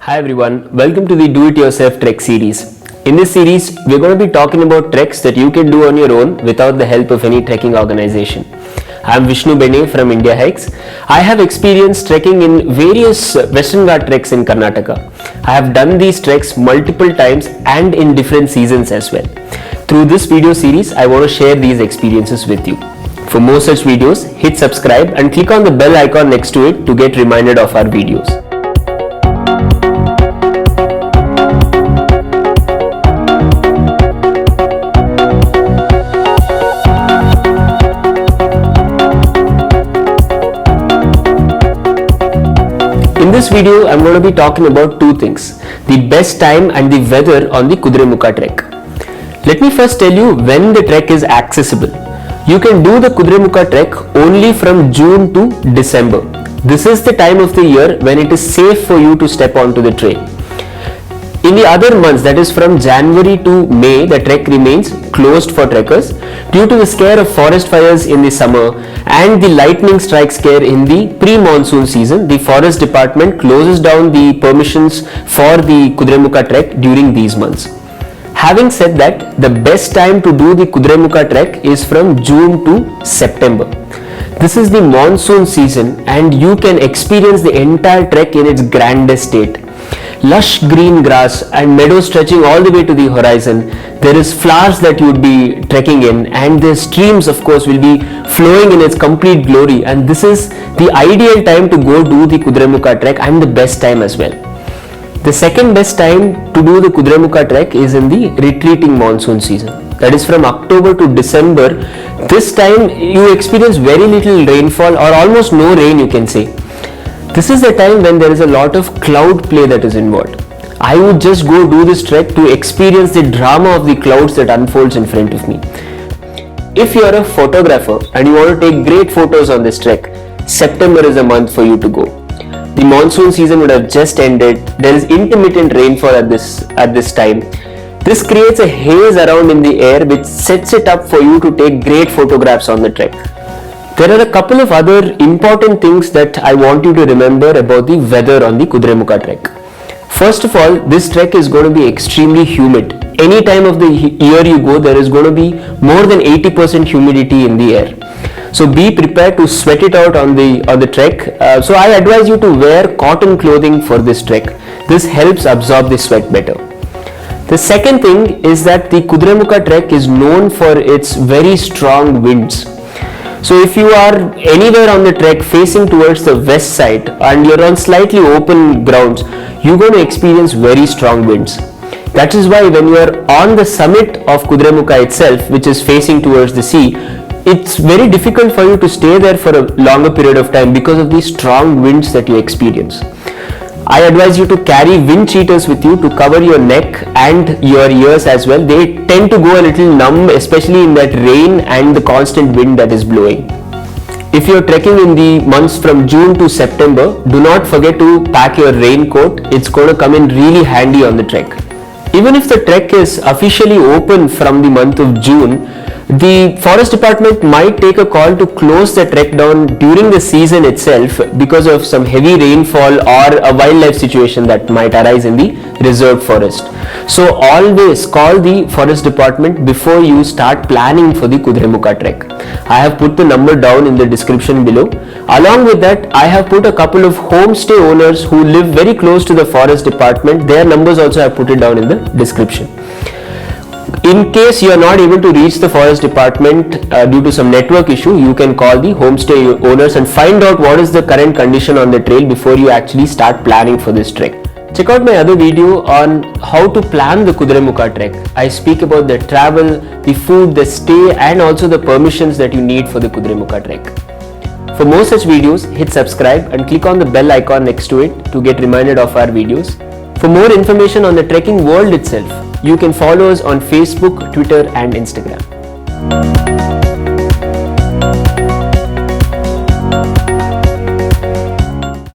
Hi everyone, welcome to the Do It Yourself Trek series. In this series, we're going to be talking about treks that you can do on your own without the help of any trekking organization. I'm Vishnu Bene from India Hikes. I have experienced trekking in various Western Ghat treks in Karnataka. I have done these treks multiple times and in different seasons as well. Through this video series, I want to share these experiences with you. For more such videos, hit subscribe and click on the bell icon next to it to get reminded of our videos. In this video, I'm going to be talking about two things, the best time and the weather on the Kudremukha trek. Let me first tell you when the trek is accessible. You can do the Kudremukha trek only from June to December. This is the time of the year when it is safe for you to step onto the trail. In the other months, that is from January to May, the trek remains closed for trekkers due to the scare of forest fires in the summer and the lightning strike scare in the pre-monsoon season. The forest department closes down the permissions for the Kudremukha trek during these months. Having said that, the best time to do the Kudremukha trek is from June to September. This is the monsoon season and you can experience the entire trek in its grandest state. Lush green grass and meadows stretching all the way to the horizon. There is flowers that you would be trekking in, and the streams of course will be flowing in its complete glory, and this is the ideal time to go do the Kudremukha trek and the best time as well. The second best time to do the Kudremukha trek is in the retreating monsoon season. That is from October to December. This time you experience very little rainfall or almost no rain, you can say. This is the time when there is a lot of cloud play that is involved. I would just go do this trek to experience the drama of the clouds that unfolds in front of me. If you are a photographer and you want to take great photos on this trek, September is a month for you to go. The monsoon season would have just ended. There is intermittent rainfall at this time. This creates a haze around in the air which sets it up for you to take great photographs on the trek. There are a couple of other important things that I want you to remember about the weather on the Kudremukha trek. First of all, this trek is going to be extremely humid. Any time of the year you go, there is going to be more than 80% humidity in the air. So be prepared to sweat it out on the trek. So I advise you to wear cotton clothing for this trek. This helps absorb the sweat better. The second thing is that the Kudremukha trek is known for its very strong winds. So if you are anywhere on the trek facing towards the west side and you're on slightly open grounds, you're going to experience very strong winds. That is why when you are on the summit of Kudremukha itself, which is facing towards the sea, it's very difficult for you to stay there for a longer period of time because of the strong winds that you experience. I advise you to carry wind cheaters with you to cover your neck and your ears as well. They tend to go a little numb, especially in that rain and the constant wind that is blowing. If you are trekking in the months from June to September, do not forget to pack your raincoat. It's going to come in really handy on the trek. Even if the trek is officially open from the month of June, the forest department might take a call to close the trek down during the season itself because of some heavy rainfall or a wildlife situation that might arise in the reserved forest. So always call the forest department before you start planning for the Kudremukha trek. I have put the number down in the description below. Along with that, I have put a couple of homestay owners who live very close to the forest department. Their numbers also I have put it down in the description. In case you are not able to reach the forest department due to some network issue, you can call the homestay owners and find out what is the current condition on the trail before you actually start planning for this trek. Check out my other video on how to plan the Kudremukha trek. I speak about the travel, the food, the stay and also the permissions that you need for the Kudremukha trek. For more such videos, hit subscribe and click on the bell icon next to it to get reminded of our videos. For more information on the trekking world itself, you can follow us on Facebook, Twitter and Instagram.